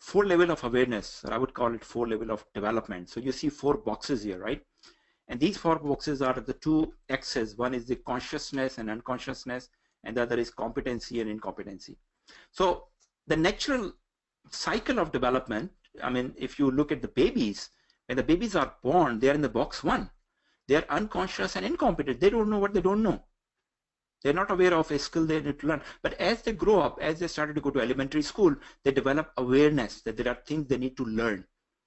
four level of awareness, or I would call it four level of development. So you see four boxes here, right? And these four boxes are the two X's. One is the consciousness and unconsciousness, and the other is competency and incompetency. So the natural cycle of development, I mean, if you look at the babies, when the babies are born, they are in the box one. They are unconscious and incompetent. They don't know what they don't know. They're not aware of a skill they need to learn. But as they grow up, as they started to go to elementary school, they develop awareness that there are things they need to learn.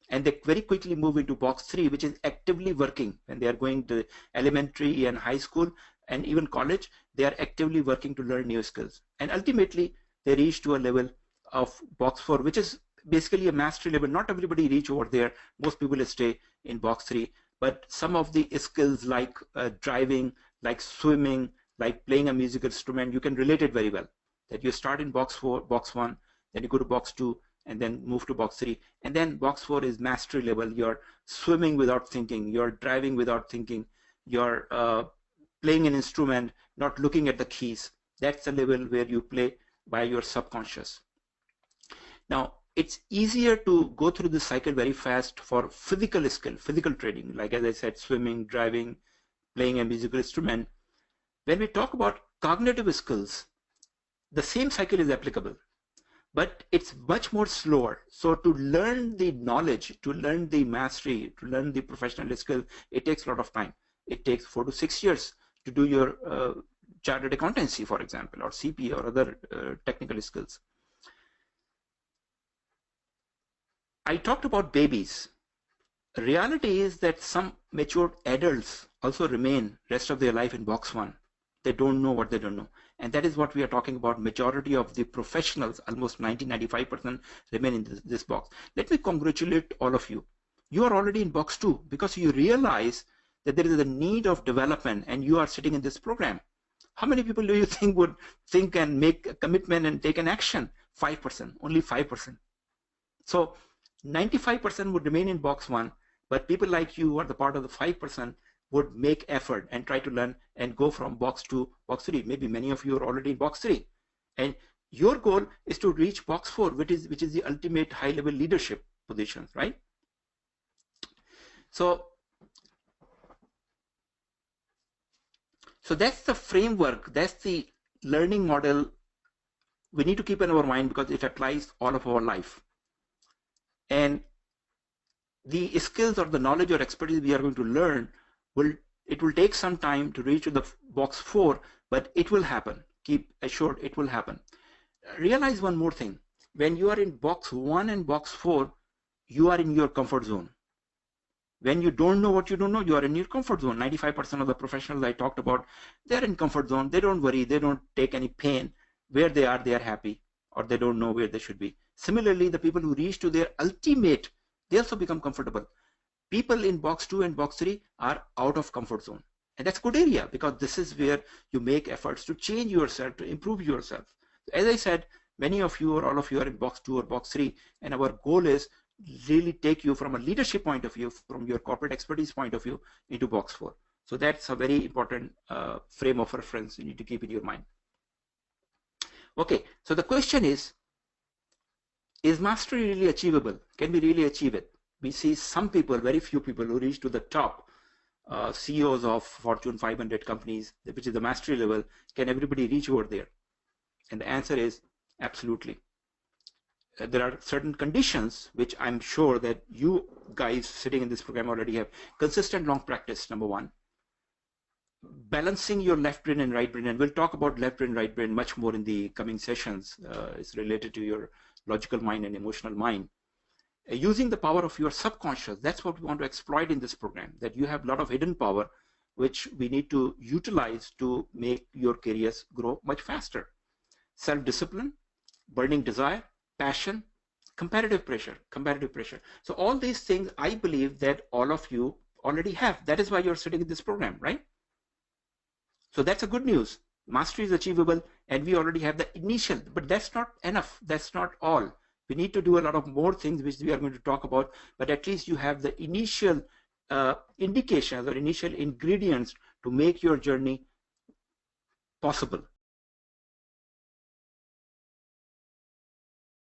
And they very quickly move into box three, which is actively working. When they are going to elementary and high school and even college, they are actively working to learn new skills. And ultimately, they reach to a level of box four, which is basically a mastery level. Not everybody reach over there. Most people stay in box three. But some of the skills like driving, like swimming, like playing a musical instrument, you can relate it very well. That you start in box four, box one, then you go to box two, and then move to box three. And then box four is mastery level. You're swimming without thinking. You're driving without thinking. You're playing an instrument, not looking at the keys. That's the level where you play by your subconscious. Now, it's easier to go through this cycle very fast for physical skill, physical training, like as I said, swimming, driving, playing a musical instrument. When we talk about cognitive skills, the same cycle is applicable, but it's much more slower. So to learn the knowledge, to learn the mastery, to learn the professional skill, it takes a lot of time. It takes 4 to 6 years to do your chartered accountancy, for example, or CPA or other technical skills. I talked about babies. The reality is that some mature adults also remain rest of their life in box one. They don't know what they don't know. And that is what we are talking about. Majority of the professionals, almost 90-95%, remain in this box. Let me congratulate all of you. You are already in box two because you realize that there is a need of development and you are sitting in this program. How many people do you think would think and make a commitment and take an action? 5%, only 5%. So 95% would remain in box one, but people like you who are the part of the 5% would make effort and try to learn and go from box two, box three. Maybe many of you are already in box three. And your goal is to reach box four, which is the ultimate high level leadership positions, right? So that's the framework, that's the learning model we need to keep in our mind because it applies all of our life. And the skills or the knowledge or expertise we are going to learn will take some time to reach to the box four, but it will happen. Keep assured it will happen. Realize one more thing. When you are in box one and box four, you are in your comfort zone. When you don't know what you don't know, you are in your comfort zone. 95% of the professionals I talked about, they're in comfort zone. They don't worry. They don't take any pain. Where they are happy, or they don't know where they should be. Similarly, the people who reach to their ultimate, they also become comfortable. People in box two and box three are out of comfort zone. And that's a good area because this is where you make efforts to change yourself, to improve yourself. As I said, many of you or all of you are in box two or box three, and our goal is really take you from a leadership point of view, from your corporate expertise point of view, into box four. So that's a very important frame of reference you need to keep in your mind. Okay, so the question is mastery really achievable? Can we really achieve it? We see some people, very few people who reach to the top CEOs of Fortune 500 companies, which is the mastery level. Can everybody reach over there? And the answer is absolutely. There are certain conditions which I'm sure that you guys sitting in this program already have. Consistent long practice, number one. Balancing your left brain and right brain, and we'll talk about left brain, right brain much more in the coming sessions. It's related to your logical mind and emotional mind. Using the power of your subconscious, that's what we want to exploit in this program, that you have a lot of hidden power which we need to utilize to make your careers grow much faster. Self-discipline, burning desire, passion, competitive pressure. So all these things I believe that all of you already have. That is why you're sitting in this program, right? So that's a good news. Mastery is achievable and we already have the initial, but that's not enough. That's not all. We need to do a lot of more things which we are going to talk about, but at least you have the initial indications or initial ingredients to make your journey possible.